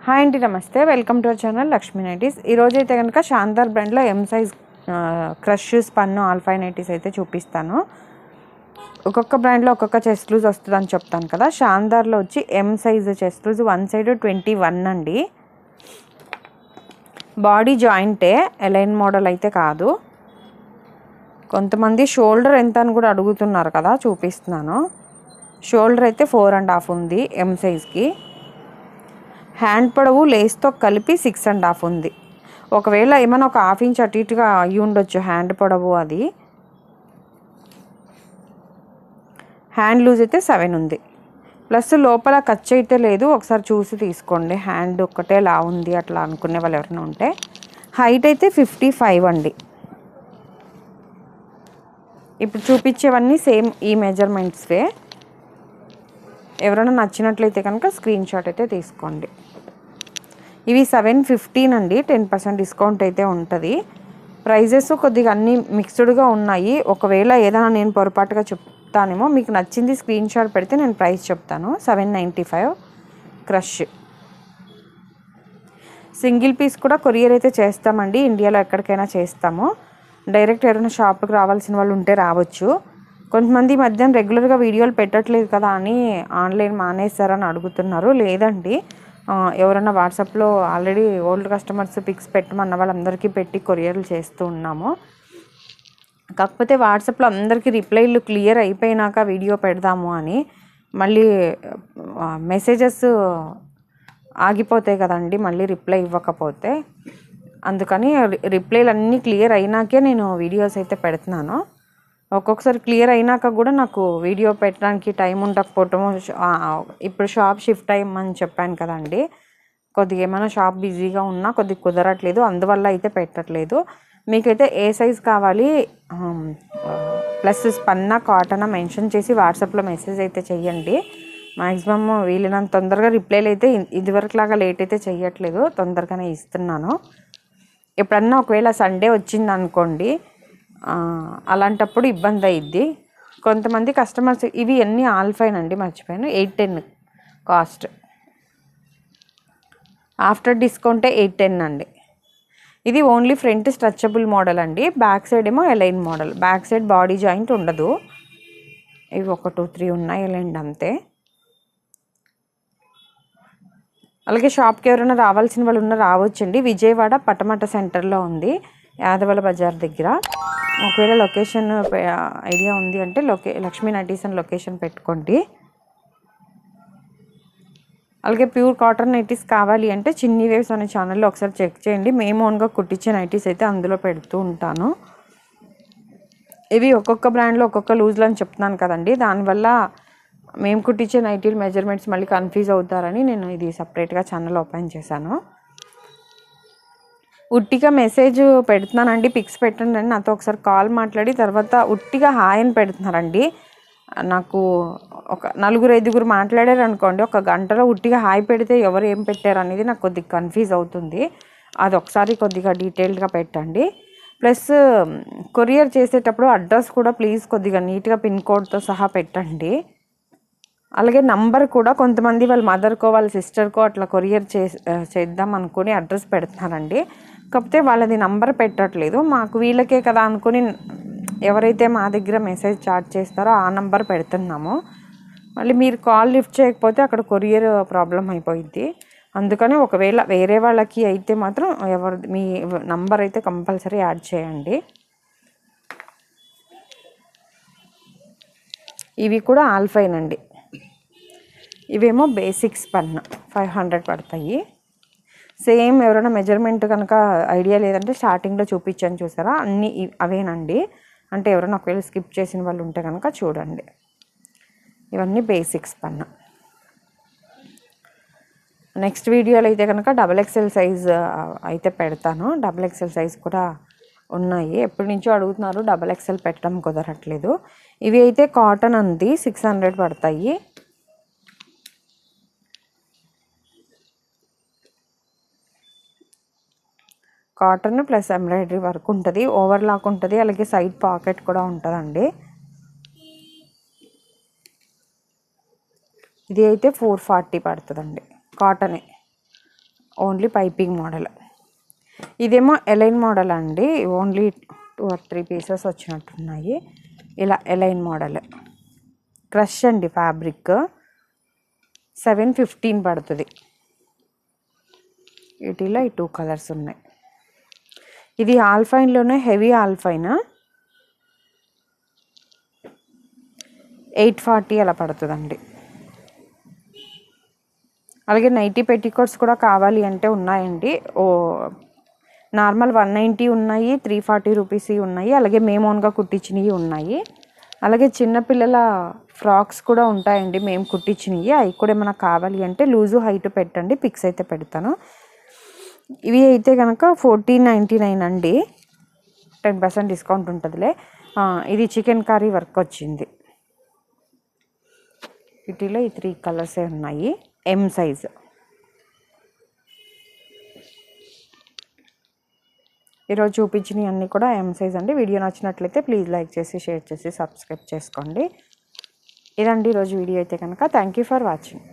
Hi అండి, నమస్తే. Welcome to our channel Lakshmi nighties. ఈరోజు అయితే కనుక శాందార్ బ్రాండ్లో ఎం సైజ్ క్రష్ స్పన్ ఆల్ఫై నైటీస్ అయితే చూపిస్తాను. ఒక్కొక్క బ్రాండ్లో ఒక్కొక్క చెస్ట్ లూజ్ వస్తుందని చెప్తాను కదా. శాందార్లో వచ్చి M size chest loose one side 21 అండి. బాడీ జాయింటే, ఎలైన్ మోడల్ అయితే కాదు. కొంతమంది షోల్డర్ ఎంత అని కూడా అడుగుతున్నారు కదా, చూపిస్తున్నాను. షోల్డర్ అయితే 4.5 ఉంది ఎం సైజ్కి. హ్యాండ్ పొడవు లేస్తో కలిపి 6.5 ఉంది. ఒకవేళ ఏమైనా ఒక ½ ఇంచ్ అటు ఇటుగా అయ్యి ఉండొచ్చు హ్యాండ్ పొడవు. అది హ్యాండ్ లూజ్ అయితే 7 ఉంది. ప్లస్ లోపల ఖర్చు అయితే లేదు, ఒకసారి చూసి తీసుకోండి. హ్యాండ్ ఒక్కటే లా ఉంది అట్లా అనుకునే వాళ్ళు ఎవరైనా ఉంటే. హైట్ అయితే 55 అండి. ఇప్పుడు చూపించేవన్నీ సేమ్ ఈ మెజర్మెంట్స్వే. ఎవరైనా నచ్చినట్లయితే కనుక స్క్రీన్ షాట్ అయితే తీసుకోండి. ఇవి 715 అండి. 10% డిస్కౌంట్ అయితే ఉంటుంది. ప్రైజెస్ కొద్దిగా అన్నీ మిక్స్డ్గా ఉన్నాయి. ఒకవేళ ఏదైనా నేను పొరపాటుగా చెప్తానేమో, మీకు నచ్చింది స్క్రీన్ షాట్ పెడితే నేను ప్రైస్ చెప్తాను. 795 క్రష్. సింగిల్ పీస్ కూడా కొరియర్ అయితే చేస్తామండి. ఇండియాలో ఎక్కడికైనా చేస్తాము. డైరెక్ట్ ఎవరైనా షాప్కి రావాల్సిన వాళ్ళు ఉంటే రావచ్చు. కొంతమంది మధ్యాహ్నం రెగ్యులర్గా వీడియోలు పెట్టట్లేదు కదా అని ఆన్లైన్ మానేస్తారని అడుగుతున్నారు. లేదండి, ఎవరైనా వాట్సాప్లో ఆల్రెడీ ఓల్డ్ కస్టమర్స్ పిక్స్ పెట్టమన్న వాళ్ళందరికీ పెట్టి కొరియర్లు చేస్తూ ఉన్నాము. కాకపోతే వాట్సాప్లో అందరికీ రిప్లైలు క్లియర్ అయిపోయినాక వీడియో పెడదాము అని, మళ్ళీ మెసేజెస్ ఆగిపోతాయి కదండి మళ్ళీ రిప్లై ఇవ్వకపోతే. అందుకని రిప్లైలు అన్నీ క్లియర్ అయినాకే నేను వీడియోస్ అయితే పెడుతున్నాను. ఒక్కొక్కసారి క్లియర్ అయినాక కూడా నాకు వీడియో పెట్టడానికి టైం ఉండకపోవటము. ఇప్పుడు షాప్ షిఫ్ట్ అయ్యమని చెప్పాను కదండి, కొద్దిగా ఏమైనా షాప్ బిజీగా ఉన్నా కొద్దిగా కుదరట్లేదు, అందువల్ల అయితే పెట్టట్లేదు. మీకైతే ఏ సైజ్ కావాలి ప్లస్ స్పన్నా కాటనా మెన్షన్ చేసి వాట్సాప్లో మెసేజ్ అయితే చెయ్యండి. మ్యాక్సిమమ్ వీలైనంత తొందరగా రిప్లైలు అయితే ఇదివరకులాగా లేట్ అయితే చెయ్యట్లేదు, తొందరగానే ఇస్తున్నాను. ఎప్పుడన్నా ఒకవేళ సండే వచ్చింది అనుకోండి, అలాంటప్పుడు ఇబ్బంది అయ్యిద్ది. కొంతమంది కస్టమర్స్ ఇవి అన్నీ ఆల్ఫైన్ అండి, మర్చిపోయాను. 810 కాస్ట్. ఆఫ్టర్ డిస్కౌంటే 810 అండి. ఇది ఓన్లీ ఫ్రంట్ స్ట్రెచబుల్ మోడల్ అండి. బ్యాక్ సైడ్ ఏమో A-line model. Back side body joint ఉండదు. ఇవి 1, 2, 3 ఉన్నాయి ఎలైన్ అంతే. అలాగే షాప్కి ఎవరైనా రావాల్సిన వాళ్ళు రావచ్చండి. విజయవాడ పటమట సెంటర్లో ఉంది, యాదవల బజార్ దగ్గర. ఒకవేళ లొకేషన్ ఐడియా ఉంది అంటే లక్ష్మీ నైటీస్ అని లొకేషన్ పెట్టుకోండి. అలాగే ప్యూర్ కాటన్ నైటీస్ కావాలి అంటే చిన్ని వేవ్స్ అనే ఛానల్లో ఒకసారి చెక్ చేయండి. మేము ఓన్గా కుట్టించే నైటీస్ అయితే అందులో పెడుతూ ఉంటాను. ఇవి ఒక్కొక్క బ్రాండ్లో ఒక్కొక్క లూజ్లో అని చెప్తున్నాను కదండి, దానివల్ల మేము కుట్టించే నైటీలు మెజర్మెంట్స్ మళ్ళీ కన్ఫ్యూజ్ అవుతారని నేను ఇది సపరేట్గా ఛానల్ ఓపెన్ చేశాను. ఉట్టిగా మెసేజ్ పెడుతున్నానండి, పిక్స్ పెట్టండి అని నాతో ఒకసారి కాల్ మాట్లాడి తర్వాత ఉట్టిగా హాయ్ అని పెడుతున్నారండి. నాకు ఒక 4-5 మాట్లాడారు అనుకోండి, ఒక గంటలో ఉట్టిగా హాయ్ పెడితే ఎవరు ఏం పెట్టారు అనేది నాకు కొద్దిగా కన్ఫ్యూజ్ అవుతుంది. అది ఒకసారి కొద్దిగా డీటెయిల్డ్గా పెట్టండి. ప్లస్ కొరియర్ చేసేటప్పుడు అడ్రస్ కూడా ప్లీజ్ కొద్దిగా నీట్గా పిన్ కోడ్తో సహా పెట్టండి. అలాగే నంబర్ కూడా కొంతమంది వాళ్ళ మదర్కో వాళ్ళ సిస్టర్కో అట్లా కొరియర్ చేద్దాం అనుకుని అడ్రస్ పెడుతున్నారండి. కాకపోతే వాళ్ళది నంబర్ పెట్టట్లేదు. మాకు వీళ్ళకే కదా అనుకుని ఎవరైతే మా దగ్గర మెసేజ్ చాట్ చేస్తారో ఆ నంబర్ పెడుతున్నాము. మళ్ళీ మీరు కాల్ లిఫ్ట్ చేయకపోతే అక్కడ కొరియర్ ప్రాబ్లం అయిపోయింది. అందుకని ఒకవేళ వేరే వాళ్ళకి అయితే మాత్రం మీ నంబర్ అయితే కంపల్సరీ యాడ్ చేయండి. ఇవి కూడా ఆల్ఫైన్ అండి. ఇవేమో బేసిక్ స్పన్ 500 పడతాయి. సేమ్ ఎవరైనా మెజర్మెంట్ కనుక ఐడియా లేదంటే స్టార్టింగ్లో చూపించాను చూసారా, అన్నీ అవేనండి. అంటే ఎవరైనా ఒకవేళ స్కిప్ చేసిన వాళ్ళు ఉంటే కనుక చూడండి. ఇవన్నీ బేసిక్ స్పన్. నెక్స్ట్ వీడియోలో అయితే కనుక XXL సైజ్ అయితే పెడతాను. XXL సైజ్ కూడా ఉన్నాయి. ఎప్పటి నుంచో అడుగుతున్నారు, XXL పెట్టడం కుదరట్లేదు. ఇవి అయితే కాటన్ అంది 600 పడతాయి. కాటన్ ప్లస్ ఎంబ్రాయిడరీ వర్క్ ఉంటుంది, ఓవర్లాక్ ఉంటుంది, అలాగే సైడ్ పాకెట్ కూడా ఉంటుందండి. ఇది అయితే 440 పడుతుందండి. కాటనే. Only piping model. ఇదేమో ఎలైన్ మోడల్ అండి, ఓన్లీ 2 or 3 పీసెస్ వచ్చినట్టున్నాయి. ఇలా ఎలైన్ మోడల్ క్రష్ అండి, ఫ్యాబ్రిక్ 715 పడుతుంది. వీటిలో ఈ 2 కలర్స్ ఉన్నాయి. ఇది ఆల్ఫైన్లోనే హెవీ ఆల్ఫైన్ 840 అలా పడుతుందండి. అలాగే నైటీ పెట్టికోట్స్ కూడా కావాలి అంటే ఉన్నాయండి. నార్మల్ 190 ఉన్నాయి, 340 రూపీస్ ఉన్నాయి, అలాగే మేము ఓన్గా కుట్టించినవి ఉన్నాయి. అలాగే చిన్నపిల్లల ఫ్రాక్స్ కూడా ఉంటాయండి మేము కుట్టించినవి, అవి కూడా ఏమైనా కావాలి అంటే లూజు హైట్ పెట్టండి, పిక్స్ అయితే పెడతాను. ఇవి అయితే కనుక 1499 అండి, 10% డిస్కౌంట్ ఉంటుందిలే. ఇది చికెన్ కర్రీ వర్క్ వచ్చింది. వీటిలో ఈ 3 కలర్సే ఉన్నాయి, ఎం సైజ్. ఈరోజు చూపించినవి అన్నీ కూడా ఎం సైజ్ అండి. వీడియో నచ్చినట్లయితే ప్లీజ్ లైక్ చేసి, షేర్ చేసి, సబ్స్క్రైబ్ చేసుకోండి. ఇదండి ఈరోజు వీడియో అయితే కనుక. Thank you for watching.